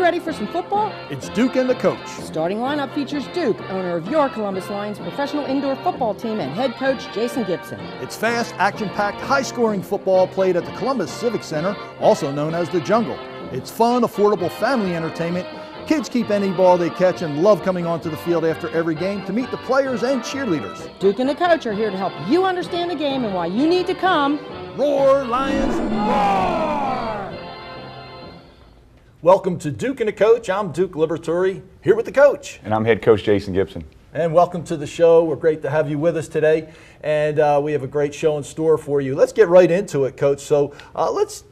ready for some football? It's Duke and the coach. Starting lineup features Duke, owner of your Columbus Lions professional indoor football team, and head coach Jason Gibson. It's fast, action-packed, high-scoring football played at the Columbus Civic Center, also known as the Jungle. It's fun, affordable family entertainment. Kids keep any ball they catch and love coming onto the field after every game to meet the players and cheerleaders. Duke and the coach are here to help you understand the game and why you need to come. Roar, Lions, roar! Welcome to Duke and the Coach. I'm Duke Liberatore, here with the coach. And I'm head coach Jason Gibson. And welcome to the show. We're great to have you with us today. And we have a great show in store for you. Let's get right into it, Coach. So let's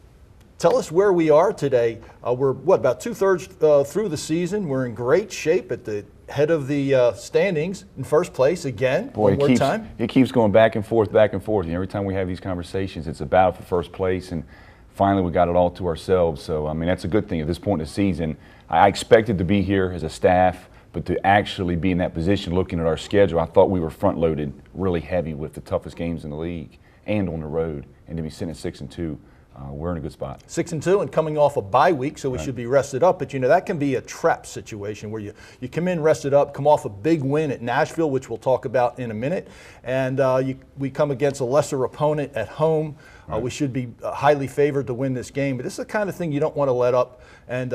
tell us where we are today. We're, about two-thirds through the season. We're in great shape at the head of the standings in first place again. Boy, one more time. It keeps going back and forth, back and forth. And every time we have these conversations, it's a battle for first place. And finally, we got it all to ourselves. So, I mean, that's a good thing at this point in the season. I expected to be here as a staff, but to actually be in that position looking at our schedule, I thought we were front-loaded really heavy with the toughest games in the league and on the road. And to be sitting at 6-2, we're in a good spot. 6-2 and coming off a bye week, so we should be rested up. But, you know, that can be a trap situation where you come in rested up, come off a big win at Nashville, which we'll talk about in a minute, and we come against a lesser opponent at home. Right. We should be highly favored to win this game. But this is the kind of thing you don't want to let up and,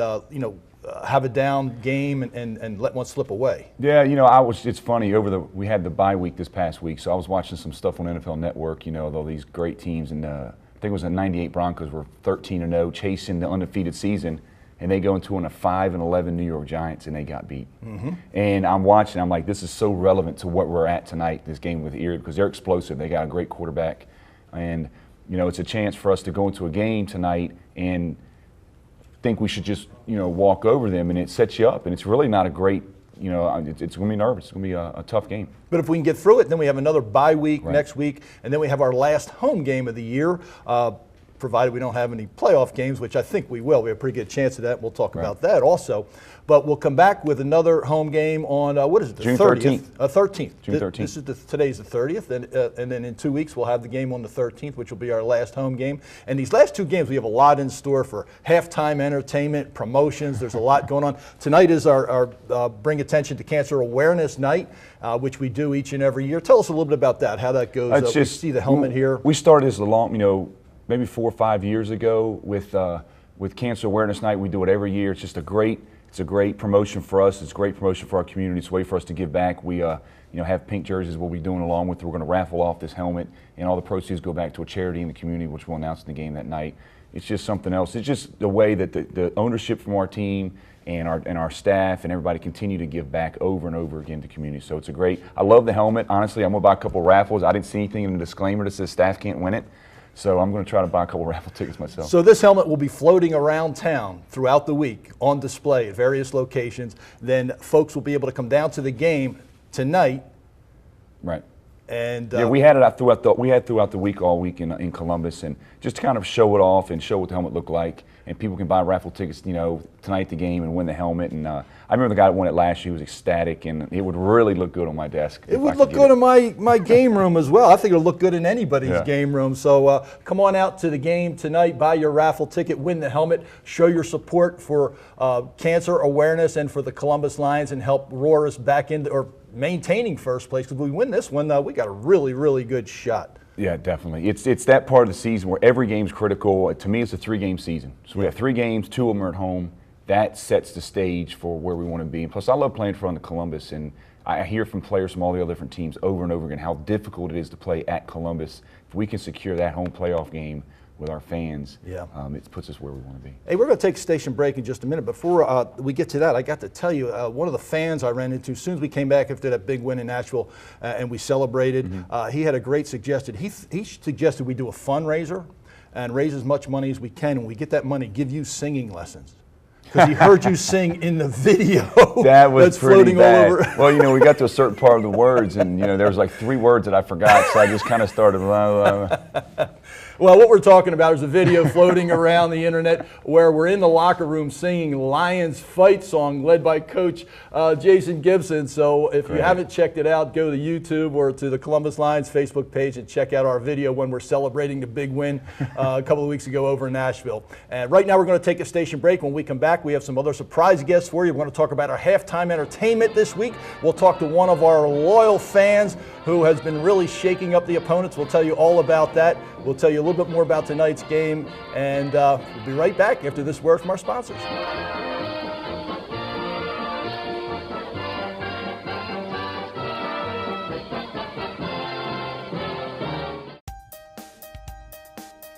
have a down game and let one slip away. Yeah, you know, it's funny, we had the bye week this past week, so I was watching some stuff on NFL Network, you know, all these great teams, and I think it was the 98 Broncos were 13-0, chasing the undefeated season, and they go into a 5-11 New York Giants, and they got beat. Mm-hmm. And I'm watching, I'm like, this is so relevant to what we're at tonight, this game with Erie, because they're explosive. They got a great quarterback, and you know, it's a chance for us to go into a game tonight and think we should just, you know, walk over them, and it sets you up, and it's really not a great, you know, it's going to be nervous. It's going to be a tough game. But if we can get through it, then we have another bye week next week, and then we have our last home game of the year, provided we don't have any playoff games, which I think we will. We have a pretty good chance of that. We'll talk about that also. But we'll come back with another home game on, what is it, the June 30th? 13th. June 13th. This is today's the 30th, and then in 2 weeks we'll have the game on the 13th, which will be our last home game. And these last two games, we have a lot in store for halftime entertainment, promotions. There's a lot going on. Tonight is our Bring Attention to Cancer Awareness Night, which we do each and every year. Tell us a little bit about that, how that goes. We see the helmet here. We started this maybe 4 or 5 years ago with Cancer Awareness Night. We do it every year. It's just a great promotion for us. It's a great promotion for our community. It's a way for us to give back. We have pink jerseys we'll be doing along with. We're going to raffle off this helmet, and all the proceeds go back to a charity in the community, which we'll announce in the game that night. It's just something else. It's just the way that the ownership from our team and our staff and everybody continue to give back over and over again to the community. So it's I love the helmet. Honestly, I'm going to buy a couple raffles. I didn't see anything in the disclaimer that says staff can't win it. So I'm going to try to buy a couple raffle tickets myself. So this helmet will be floating around town throughout the week on display at various locations. Then folks will be able to come down to the game tonight. Right. And yeah, we had it throughout the week, all week in Columbus, and just to kind of show it off and show what the helmet looked like. And people can buy raffle tickets, you know, tonight at the game and win the helmet. And I remember the guy that won it last year. He was ecstatic, and it would really look good on my desk. It would look good in my game room as well. I think it'll look good in anybody's game room. So come on out to the game tonight, buy your raffle ticket, win the helmet, show your support for cancer awareness and for the Columbus Lions, and help roar us back into or maintaining first place. Because if we win this one, we got a really, really good shot. Yeah, definitely. It's that part of the season where every game's critical. To me, it's a 3-game season. So we have 3 games, 2 of them are at home. That sets the stage for where we want to be. And plus, I love playing for Columbus, and I hear from players from all the other different teams over and over again how difficult it is to play at Columbus. If we can secure that home playoff game with our fans, it puts us where we want to be. Hey, we're going to take a station break in just a minute. Before we get to that, I got to tell you, one of the fans I ran into, as soon as we came back after that big win in Nashville and we celebrated, he had a great suggestion. He suggested we do a fundraiser and raise as much money as we can, and we get that money, give you singing lessons. Because he heard you sing in the video that was that's floating bad. all over. Well, you know, we got to a certain part of the words, and, you know, there was like 3 words that I forgot, so I just kind of started. Well, what we're talking about is a video floating around the internet where we're in the locker room singing Lions Fight song led by Coach Jason Gibson. So if you haven't checked it out, go to YouTube or to the Columbus Lions Facebook page and check out our video when we're celebrating the big win a couple of weeks ago over in Nashville. And right now we're going to take a station break. When we come back, we have some other surprise guests for you. We're going to talk about our halftime entertainment this week. We'll talk to one of our loyal fans who has been really shaking up the opponents. We'll tell you all about that. We'll tell you a little bit more about tonight's game, and we'll be right back after this word from our sponsors.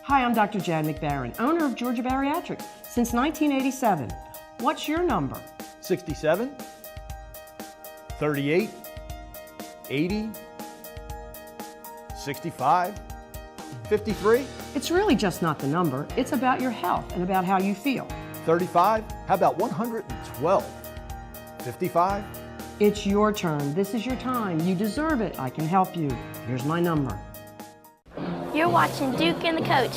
Hi, I'm Dr. Jan McBarron, owner of Georgia Bariatric since 1987. What's your number? 67, 38, 80, 65, 53, It's really just not the number. It's about your health and about how you feel. 35, how about 112, 55? It's your turn. This is your time. You deserve it. I can help you. Here's my number. You're watching Duke and the Coach.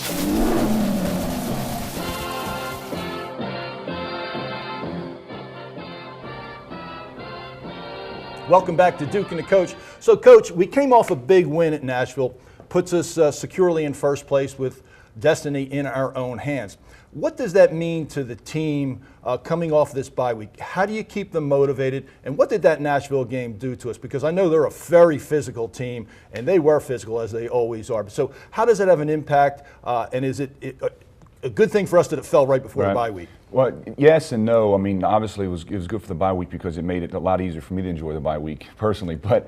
Welcome back to Duke and the Coach. So, Coach, we came off a big win at Nashville, puts us securely in first place with destiny in our own hands. What does that mean to the team coming off this bye week? How do you keep them motivated? And what did that Nashville game do to us? Because I know they're a very physical team, and they were physical as they always are. So how does that have an impact? And is it a good thing for us that it fell right before the bye week? Well, yes and no. I mean, obviously it was good for the bye week because it made it a lot easier for me to enjoy the bye week personally. But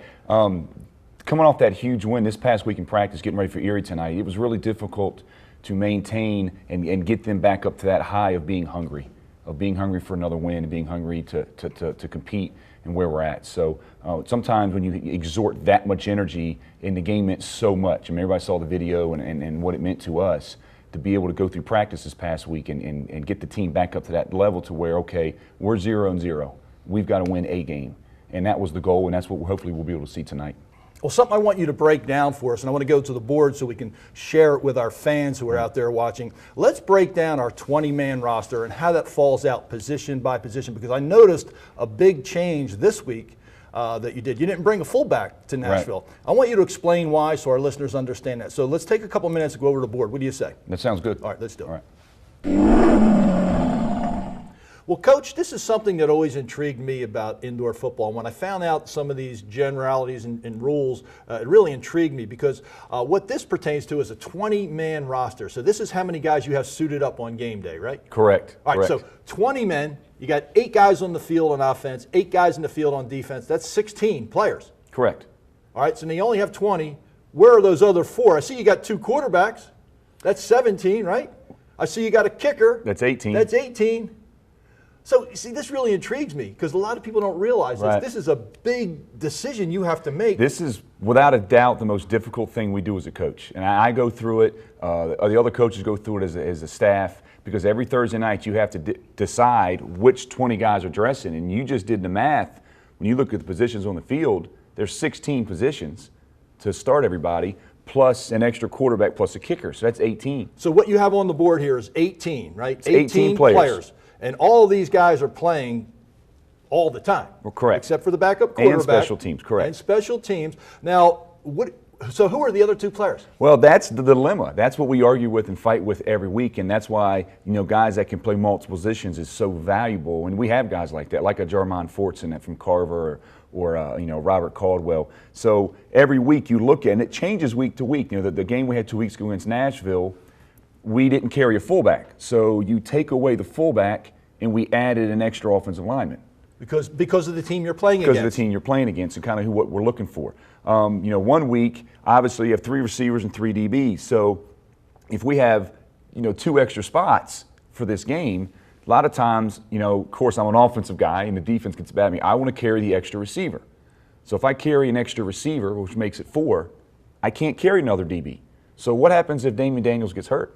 coming off that huge win this past week in practice, getting ready for Erie tonight, it was really difficult to maintain and get them back up to that high of being hungry for another win and being hungry to compete and where we're at. So sometimes when you exert that much energy and the game meant so much, I mean, everybody saw the video and what it meant to us to be able to go through practice this past week and get the team back up to that level to where, okay, we're 0-0. We've got to win a game. And that was the goal, and that's what hopefully we'll be able to see tonight. Well, something I want you to break down for us, and I want to go to the board so we can share it with our fans who are out there watching. Let's break down our 20-man roster and how that falls out position by position, because I noticed a big change this week that you did. You didn't bring a fullback to Nashville. Right. I want you to explain why so our listeners understand that. So let's take a couple minutes to go over to the board. What do you say? That sounds good. All right, let's do it. All right. Well, Coach, this is something that always intrigued me about indoor football. When I found out some of these generalities and rules, it really intrigued me because what this pertains to is a 20-man roster. So this is how many guys you have suited up on game day, right? Correct. All right, correct. So 20 men, you got 8 guys on the field on offense, 8 guys in the field on defense. That's 16 players. Correct. All right, so now you only have 20. Where are those other 4? I see you got 2 quarterbacks. That's 17, right? I see you got a kicker. That's 18. That's 18. So, see, this really intrigues me because a lot of people don't realize this. This is a big decision you have to make. This is, without a doubt, the most difficult thing we do as a coach. And I go through it, the other coaches go through it as a staff, because every Thursday night you have to decide which 20 guys are dressing. And you just did the math. When you look at the positions on the field, there's 16 positions to start everybody, plus an extra quarterback plus a kicker. So that's 18. So what you have on the board here is 18, right? It's 18 players. And all of these guys are playing all the time. Well, correct. Except for the backup quarterback. And special teams, correct. And special teams. Now, so who are the other 2 players? Well, that's the dilemma. That's what we argue with and fight with every week, and that's why, guys that can play multiple positions is so valuable. And we have guys like that, like a Jarmon Fortson from Carver or Robert Caldwell. So every week you look at it, and it changes week to week. The game we had 2 weeks ago against Nashville, we didn't carry a fullback. So you take away the fullback, and we added an extra offensive lineman. Because of the team you're playing against. Because of the team you're playing against and kind of what we're looking for. 1 week, obviously you have 3 receivers and 3 DBs. So if we have, 2 extra spots for this game, a lot of times, of course I'm an offensive guy and the defense gets bad at me. I want to carry the extra receiver. So if I carry an extra receiver, which makes it 4, I can't carry another DB. So what happens if Damian Daniels gets hurt?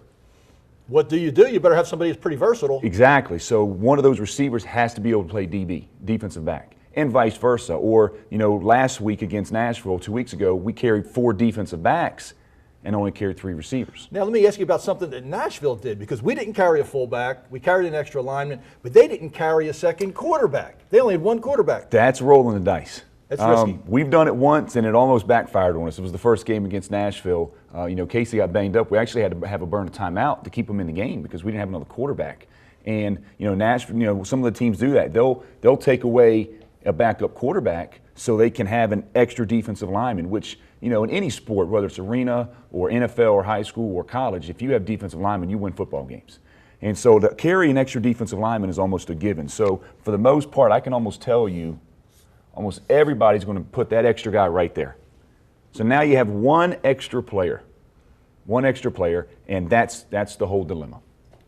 What do? You better have somebody who's pretty versatile. Exactly. So one of those receivers has to be able to play DB, defensive back, and vice versa. Or, last week against Nashville, 2 weeks ago, we carried 4 defensive backs and only carried 3 receivers. Now let me ask you about something that Nashville did, because we didn't carry a fullback, we carried an extra lineman, but they didn't carry a second quarterback. They only had 1 quarterback. That's rolling the dice. That's risky. We've done it once, and it almost backfired on us. It was the first game against Nashville. Casey got banged up. We actually had to have a burn a timeout to keep him in the game because we didn't have another quarterback. And Nashville, some of the teams do that. They'll take away a backup quarterback so they can have an extra defensive lineman, which, in any sport, whether it's arena or NFL or high school or college, if you have defensive linemen, you win football games. And so to carry an extra defensive lineman is almost a given. So for the most part, I can almost tell you, almost everybody's going to put that extra guy right there. So now you have one extra player, and that's the whole dilemma.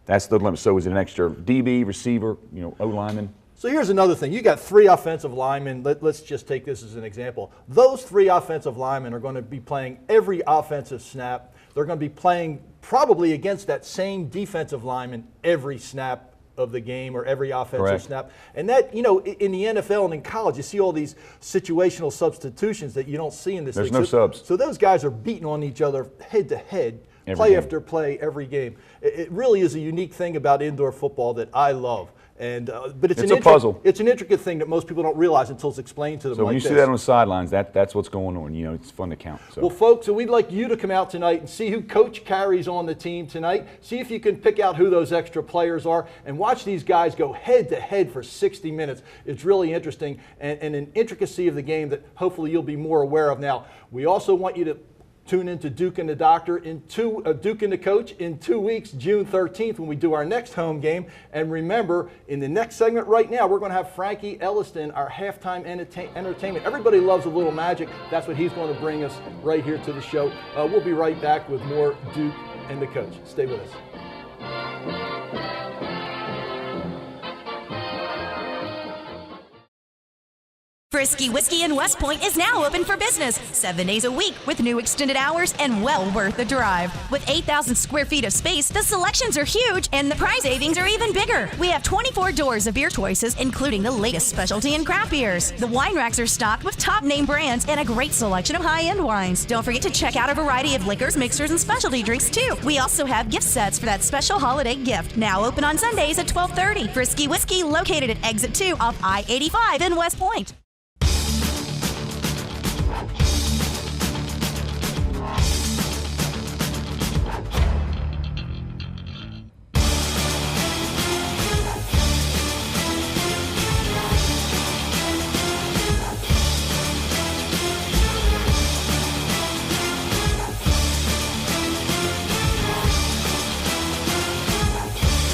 That's the dilemma. So is it an extra DB, receiver, O-lineman? So here's another thing. You got 3 offensive linemen. Let's just take this as an example. Those 3 offensive linemen are going to be playing every offensive snap. They're going to be playing probably against that same defensive lineman every snap of the game or every offensive Correct. snap. And that, in the NFL and in college, you see all these situational substitutions that you don't see in this There's league. no subs. So those guys are beating on each other head to head, Every play game. after play, every game. It really is a unique thing about indoor football that I love. And but it's a puzzle. It's an intricate thing that most people don't realize until it's explained to them. So when you see that on the sidelines, that's what's going on. It's fun to count. So. Well, folks, so we'd like you to come out tonight and see who Coach carries on the team tonight. See if you can pick out who those extra players are and watch these guys go head to head for 60 minutes. It's really interesting and an intricacy of the game that hopefully you'll be more aware of now. We also want you to tune into Duke and the Doctor Duke and the Coach in 2 weeks, June 13th, when we do our next home game. And remember, in the next segment right now, we're going to have Frankie Elliston, our halftime entertainment. Everybody loves a little magic. That's what he's going to bring us right here to the show. We'll be right back with more Duke and the Coach. Stay with us. Frisky Whiskey in West Point is now open for business 7 days a week with new extended hours and well worth the drive. With 8,000 square feet of space, the selections are huge and the price savings are even bigger. We have 24 doors of beer choices, including the latest specialty and craft beers. The wine racks are stocked with top name brands and a great selection of high-end wines. Don't forget to check out a variety of liquors, mixers, and specialty drinks too. We also have gift sets for that special holiday gift. Now open on Sundays at 12:30. Frisky Whiskey, located at Exit 2 off I-85 in West Point.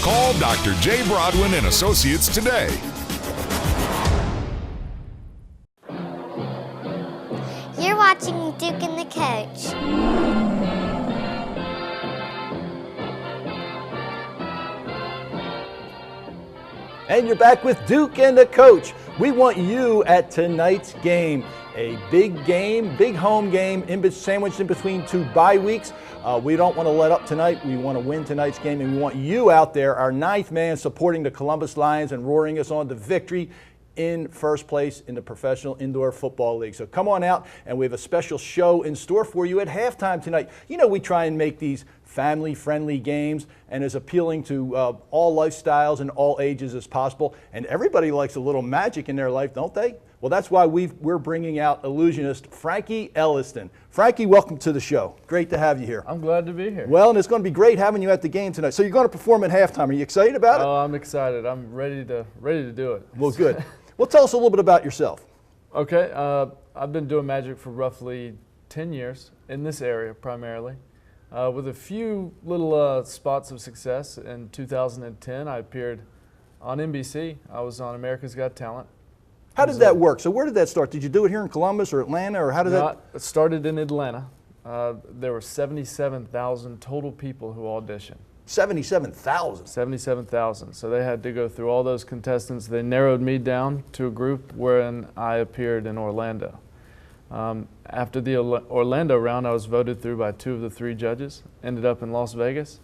Call Dr. J. Broadwin and Associates today. You're watching Duke and the Coach. And you're back with Duke and the Coach. We want you at tonight's game. A big game, big home game, sandwiched in between 2 bye weeks. We don't want to let up tonight. We want to win tonight's game, and we want you out there, our 9th man, supporting the Columbus Lions and roaring us on to victory in first place in the Professional Indoor Football League. So come on out, and we have a special show in store for you at halftime tonight. We try and make these family-friendly games and as appealing to all lifestyles and all ages as possible. And everybody likes a little magic in their life, don't they? Well, that's why we're bringing out illusionist Frankie Elliston. Frankie, welcome to the show. Great to have you here. I'm glad to be here. Well, and it's going to be great having you at the game tonight. So you're going to perform at halftime. Are you excited about it? Oh, I'm excited. I'm ready to do it. Well, good. Well, tell us a little bit about yourself. Okay. I've been doing magic for roughly 10 years in this area primarily, with a few little spots of success. In 2010, I appeared on NBC. I was on America's Got Talent. How did that work? So where did that start? Did you do it here in Columbus or Atlanta, or how did that? It started in Atlanta. There were 77,000 total people who auditioned. 77,000. 77,000. So they had to go through all those contestants. They narrowed me down to a group wherein I appeared in Orlando. After the Orlando round, I was voted through by 2 of the 3 judges, ended up in Las Vegas,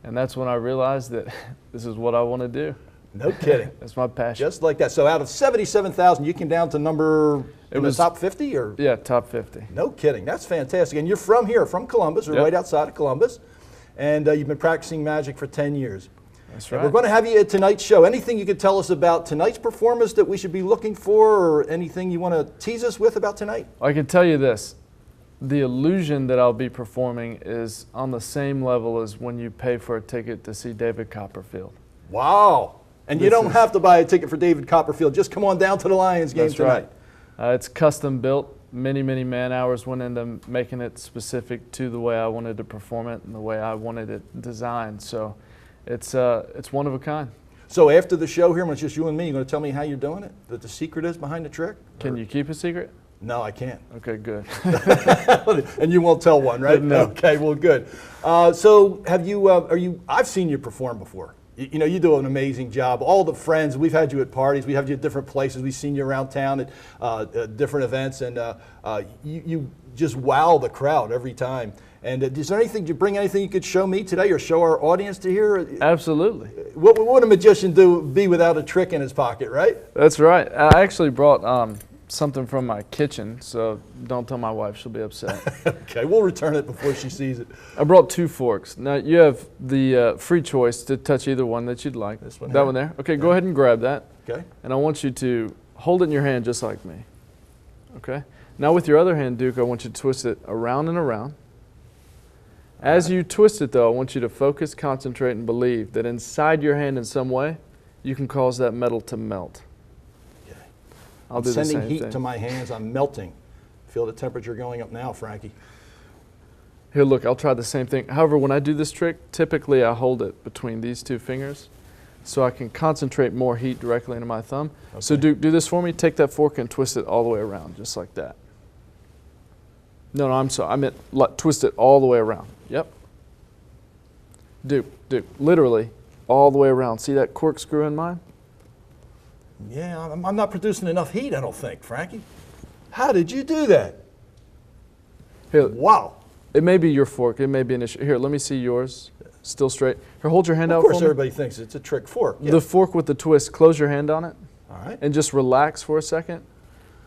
and that's when I realized that this is what I want to do. No kidding. That's my passion. Just like that. So out of 77,000, you came down to number in the top 50, or? Yeah, top 50. No kidding. That's fantastic. And you're from here, from Columbus, or Yep. right outside of Columbus, and you've been practicing magic for 10 years. That's And right. we're going to have you at tonight's show. Anything you could tell us about tonight's performance that we should be looking for, or anything you want to tease us with about tonight? I can tell you this. The illusion that I'll be performing is on the same level as when you pay for a ticket to see David Copperfield. Wow. And you This don't is- have to buy a ticket for David Copperfield. Just come on down to the Lions game That's tonight. right. It's custom built. Many, many man hours went into making it specific to the way I wanted to perform it and the way I wanted it designed. So it's one of a kind. So after the show here, when it's just you and me, you're going to tell me how you're doing it? That the secret is behind the trick? Can you keep a secret? No, I can't. Okay, good. And you won't tell one, right? No. Okay, well, good. So have you, I've seen you perform before. You know, you do an amazing job. All the friends, we've had you at parties, we have you at different places, we've seen you around town at different events, and you just wow the crowd every time. And is there anything, do you bring anything you could show me today or show our audience to hear? Absolutely. What would a magician be without a trick in his pocket, right? That's right. I actually brought something from my kitchen, so don't tell my wife, she'll be upset. Okay, we'll return it before she sees it. I brought 2 forks. Now you have the free choice to touch either one that you'd like. This one That here? one there? Okay, go ahead and grab that. Okay. And I want you to hold it in your hand just like me. Okay? Now with your other hand, Duke, I want you to twist it around and around. As you twist it, though, I want you to focus, concentrate, and believe that inside your hand in some way, you can cause that metal to melt. Okay. I'll I'm do the sending same heat thing. to my hands. I'm melting. Feel the temperature going up now, Frankie. Here, look, I'll try the same thing. However, when I do this trick, typically I hold it between these 2 fingers so I can concentrate more heat directly into my thumb. So Okay. Duke, do this for me. Take that fork and twist it all the way around, just like that. No, I'm sorry. I meant twist it all the way around. Yep. Duke, literally all the way around. See that corkscrew in mine? Yeah, I'm not producing enough heat, I don't think, Frankie. How did you do that? Here, Wow. it may be your fork. It may be an issue. Here, let me see yours. Still straight. Here, hold your hand out Of course, for me. everybody thinks it's a trick fork. Yeah. The fork with the twist, close your hand on it. All right. And just relax for a second.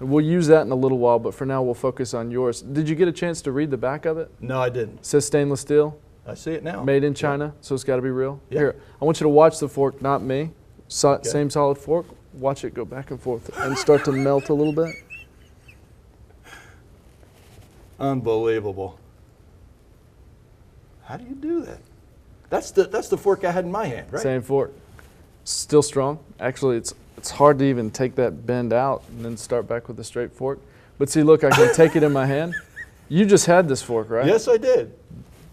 And we'll use that in a little while, but for now we'll focus on yours. Did you get a chance to read the back of it? No, I didn't. It says stainless steel, I see it now. made in China, so it's got to be real. Yeah. Here, I want you to watch the fork, not me. Same solid fork. Watch it go back and forth and start to melt a little bit. Unbelievable. How do you do that? That's the fork I had in my hand, right? Same fork. Still strong. Actually, it's hard to even take that bend out and then start back with a straight fork. But see, look, I can take it in my hand. You just had this fork, right? Yes, I did.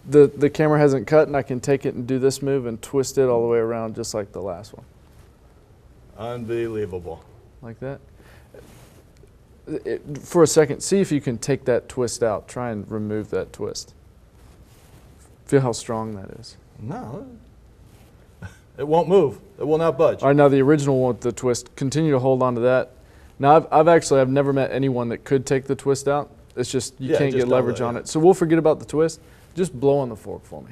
The camera hasn't cut, and I can take it and do this move and twist it all the way around just like the last one. Unbelievable. Like that. For a second, see if you can take that twist out. Try and remove that twist. Feel how strong that is. No. It won't move. It will not budge. All right, now the original one with the twist, continue to hold on to that. Now, I've never met anyone that could take the twist out. It's just, you Yeah, can't just get don't leverage let on it. it. So we'll forget about the twist. Just blow on the fork for me.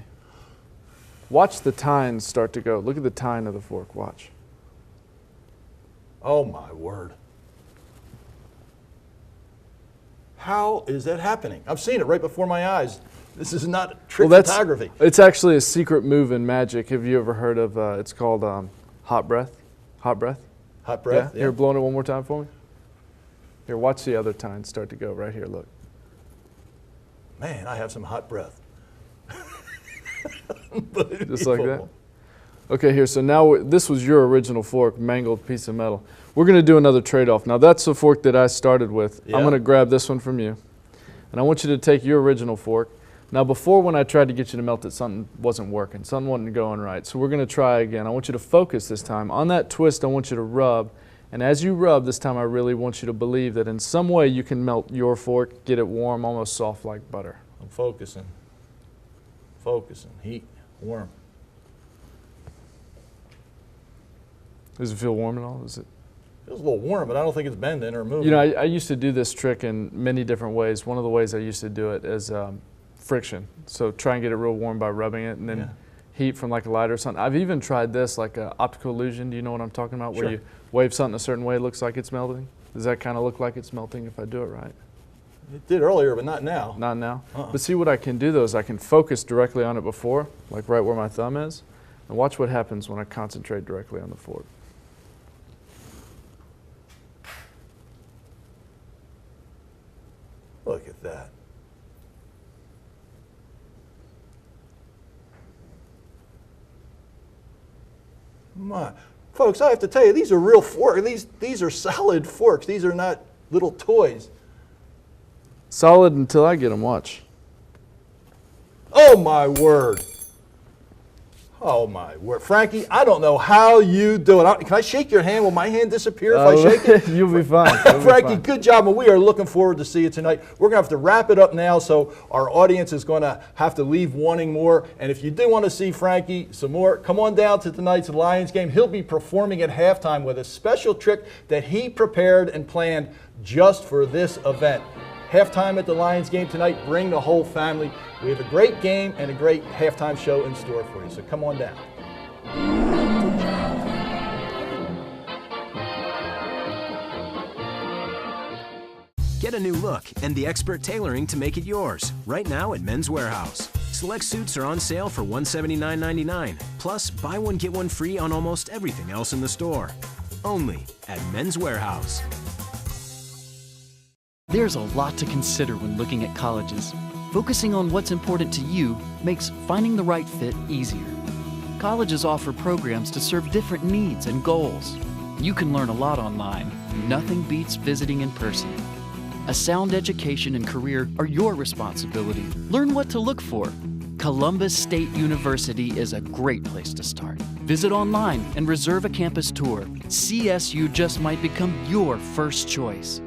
Watch the tines start to go. Look at the tine of the fork, watch. Oh my word. How is that happening? I've seen it right before my eyes. This is not trick photography. It's actually a secret move in magic. Have you ever heard of, it's called hot breath? Hot breath? Hot breath? Yeah? Here, blow it one more time for me. Here, watch the other tine start to go right here, look. Man, I have some hot breath. Just like that. Okay, here, so now this was your original fork, mangled piece of metal. We're going to do another trade-off. Now, that's the fork that I started with. Yeah. I'm going to grab this one from you. And I want you to take your original fork. Now, before when I tried to get you to melt it, something wasn't working. Something wasn't going right. So we're going to try again. I want you to focus this time. On that twist, I want you to rub. And as you rub this time, I really want you to believe that in some way you can melt your fork, get it warm, almost soft like butter. I'm focusing. Focusing. Heat. Warm. Does it feel warm at all? Is it? Feels a little warm, but I don't think it's bending or moving. You know, I used to do this trick in many different ways. One of the ways I used to do it is friction. So try and get it real warm by rubbing it, and then Yeah. heat from like a lighter or something. I've even tried this, like an optical illusion. Do you know what I'm talking about? Sure. Where you wave something a certain way, it looks like it's melting. Does that kind of look like it's melting if I do it right? It did earlier, but not now. Not now. But see, what I can do though is I can focus directly on it before, like right where my thumb is, and watch what happens when I concentrate directly on the fork. Look at that. My folks, I have to tell you, these are real forks. These are solid forks. These are not little toys. Solid until I get them. Watch. Oh my word. Oh my word. Frankie, I don't know how you do it. Can I shake your hand? Will my hand disappear if I shake it? You'll be fine. You'll be Frankie, fine. good job, and we are looking forward to see you tonight. We're going to have to wrap it up now, so our audience is going to have to leave wanting more. And if you do want to see Frankie some more, come on down to tonight's Lions game. He'll be performing at halftime with a special trick that he prepared and planned just for this event. Halftime at the Lions game tonight. Bring the whole family. We have a great game and a great halftime show in store for you, so come on down. Get a new look and the expert tailoring to make it yours right now at Men's Warehouse. Select suits are on sale for $179.99. Plus, buy one, get one free on almost everything else in the store. Only at Men's Warehouse. There's a lot to consider when looking at colleges. Focusing on what's important to you makes finding the right fit easier. Colleges offer programs to serve different needs and goals. You can learn a lot online. Nothing beats visiting in person. A sound education and career are your responsibility. Learn what to look for. Columbus State University is a great place to start. Visit online and reserve a campus tour. CSU just might become your first choice.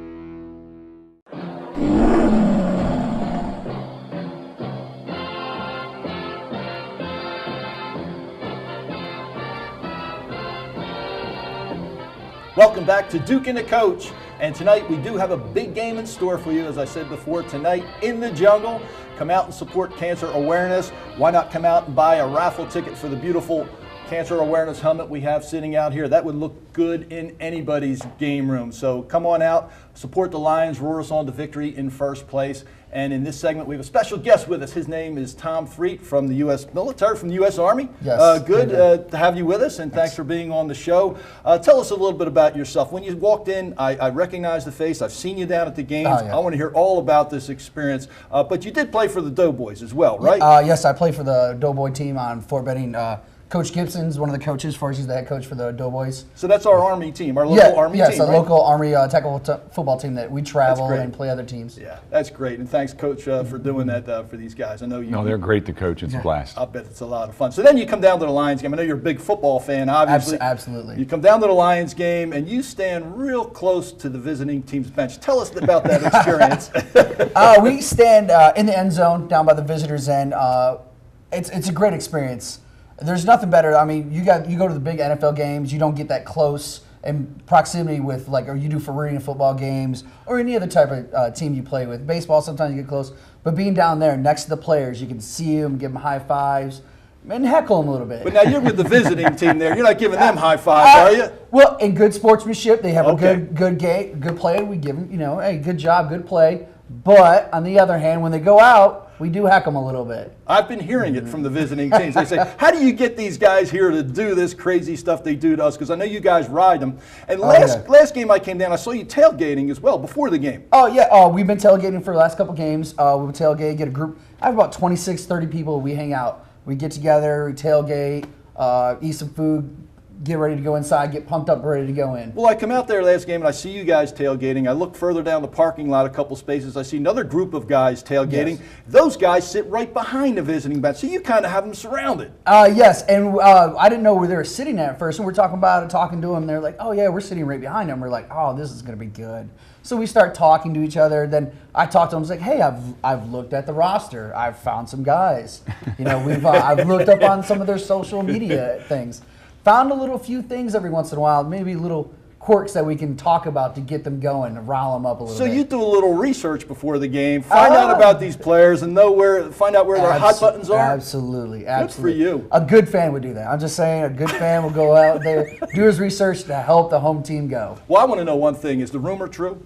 Welcome back to Duke and the Coach. And tonight we do have a big game in store for you, as I said before, tonight in the jungle. Come out and support cancer awareness. Why not come out and buy a raffle ticket for the beautiful cancer awareness helmet we have sitting out here? That would look good in anybody's game room. So come on out, support the Lions, roar us on to victory in first place. And in this segment, we have a special guest with us. His name is Tom Freet from the U.S. military, from the U.S. Army. Yes. Good to have you with us, and thanks for being on the show. Tell us a little bit about yourself. When you walked in, I recognized the face. I've seen you down at the games. Oh, yeah. I want to hear all about this experience. But you did play for the Doughboys as well, right? Yes, I play for the Doughboy team on Fort Benning. Coach Gibson's one of the coaches for us. He's the head coach for the Doughboys. So that's our Army team, our local Army team, Yes, a right? local Army tackle football team that we travel and play other teams. Yeah, that's great. And thanks, Coach, for doing that for these guys. I know you. No, they're great to coach. It's a blast. I bet it's a lot of fun. So then you come down to the Lions game. I know you're a big football fan, obviously. Absolutely. You come down to the Lions game, and you stand real close to the visiting team's bench. Tell us about that experience. We stand in the end zone down by the visitors' end. It's a great experience. There's nothing better. I mean, you go to the big NFL games, you don't get that close in proximity with, like, or you do for arena football games or any other type of team you play with. Baseball, sometimes you get close. But being down there next to the players, you can see them, give them high fives, and heckle them a little bit. But now you're with the visiting team there. You're not giving them high fives, are you? Well, in good sportsmanship, they have a good play. We give them, hey, good job, good play. But on the other hand, when they go out, we do heck them a little bit. I've been hearing it from the visiting teams. They say, how do you get these guys here to do this crazy stuff they do to us? Because I know you guys ride them. And last game I came down, I saw you tailgating as well before the game. Oh, yeah. We've been tailgating for the last couple games. We would tailgate, get a group. I have about 26, 30 people. We hang out. We get together, we tailgate, eat some food, get ready to go inside, get pumped up, ready to go in. Well, I come out there last game and I see you guys tailgating. I look further down the parking lot a couple spaces. I see another group of guys tailgating. Yes. Those guys sit right behind the visiting bench, so you kind of have them surrounded. Yes, and I didn't know where they were sitting at first. And we're talking about it, talking to them. They're like, oh, yeah, we're sitting right behind them. We're like, oh, this is going to be good. So we start talking to each other. Then I talked to them. I was like, hey, I've looked at the roster. I've found some guys. I've looked up on some of their social media things. Found a few things every once in a while, maybe little quirks that we can talk about to get them going and rile them up a little So bit. you do a little research before the game, find out about these players, and find out where their hot buttons are. Absolutely, absolutely. Good for you. A good fan would do that. I'm just saying, a good fan will go out there, do his research to help the home team go. Well, I want to know one thing. Is the rumor true?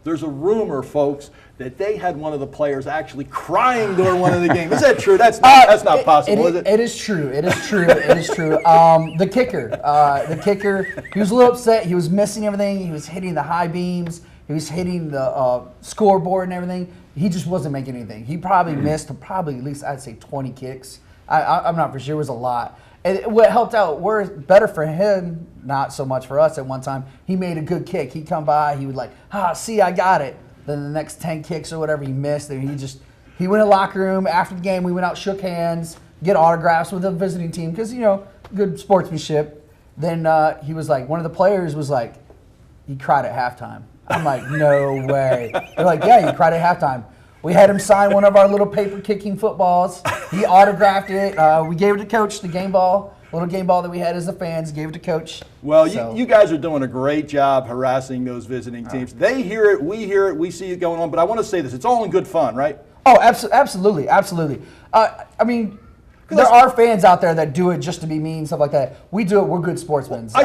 There's a rumor, folks, that they had one of the players actually crying during one of the games. Is that true? That's not possible, is it? It is true. It is true. It is true. The kicker, he was a little upset. He was missing everything. He was hitting the high beams. He was hitting the scoreboard and everything. He just wasn't making anything. He probably missed at least, I'd say, 20 kicks. I'm not for sure. It was a lot. And what helped out, better for him, not so much for us at one time, he made a good kick. He'd come by, he would see, I got it. Then the next 10 kicks or whatever he missed, and he went in the locker room. After the game, we went out, shook hands, get autographs with the visiting team, because, good sportsmanship. Then he was like, one of the players was like, he cried at halftime. I'm like, no way. They're like, yeah, he cried at halftime. We had him sign one of our little paper kicking footballs. He autographed it. We gave it to Coach, the game ball, little game ball that we had as the fans, gave it to Coach. Well, you guys are doing a great job harassing those visiting teams. They hear it, we see it going on, but I want to say this, it's all in good fun, right? Oh, absolutely. I mean, there are fans out there that do it just to be mean, stuff like that. We do it. We're good sportsmen. I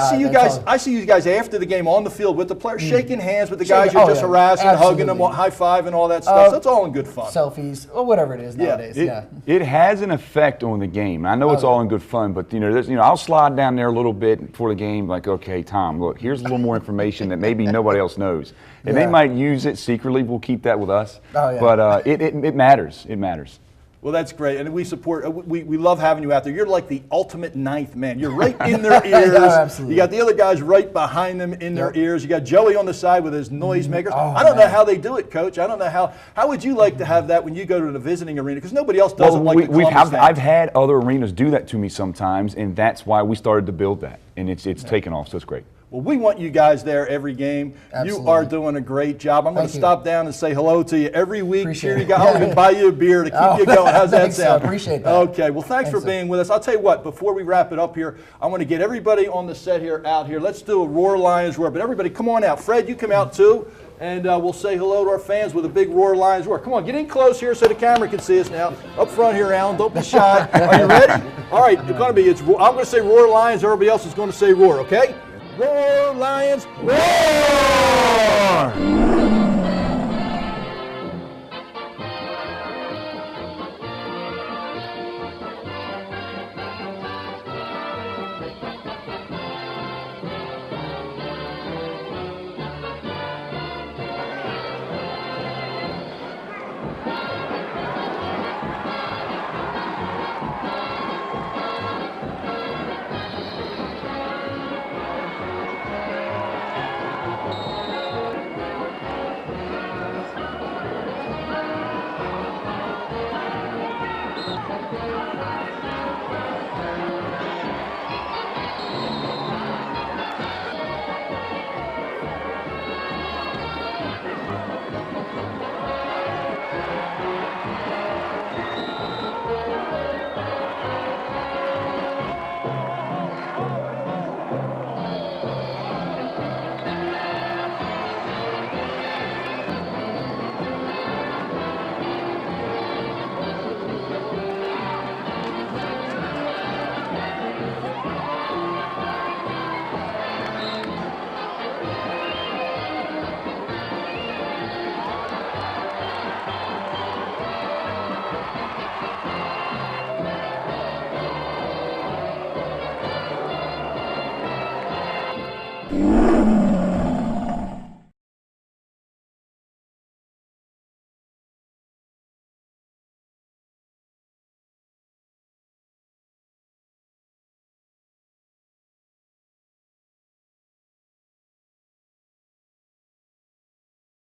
see you guys after the game on the field with the players, shaking hands with the guys you're just harassing, hugging them, high five, and all that stuff. So it's all in good fun. Selfies, or whatever it is nowadays. It has an effect on the game. I know it's all in good fun, but I'll slide down there a little bit before the game, like, okay, Tom, look, here's a little more information that maybe nobody else knows, and they might use it secretly. We'll keep that with us. But it matters. It matters. Well, that's great, and we support. We love having you out there. You're like the ultimate ninth man. You're right in their ears. Absolutely. You got the other guys right behind them in their ears. You got Joey on the side with his noisemakers. I don't know how they do it, Coach. I don't know how. How would you like to have that when you go to the visiting arena? Because nobody else does it like the Columbus fans. I've had other arenas do that to me sometimes, and that's why we started to build that, and it's taken off. So it's great. Well, we want you guys there every game. Absolutely. You are doing a great job. I'm going to stop down and say hello to you every week. Appreciate it. I'm going to buy you a beer to keep you going. How's that Thanks, sound? appreciate that. Okay. Well, thanks for being with us. I'll tell you what, before we wrap it up here, I want to get everybody on the set here out here. Let's do a Roar Lions roar. But everybody, come on out. Fred, you come out too. And we'll say hello to our fans with a big Roar Lions roar. Come on, get in close here so the camera can see us now. Up front here, Alan. Don't be shy. Are you ready? All right. It's going to be. I'm going to say Roar Lions. Everybody else is going to say roar. Okay? Roar Lions, roar!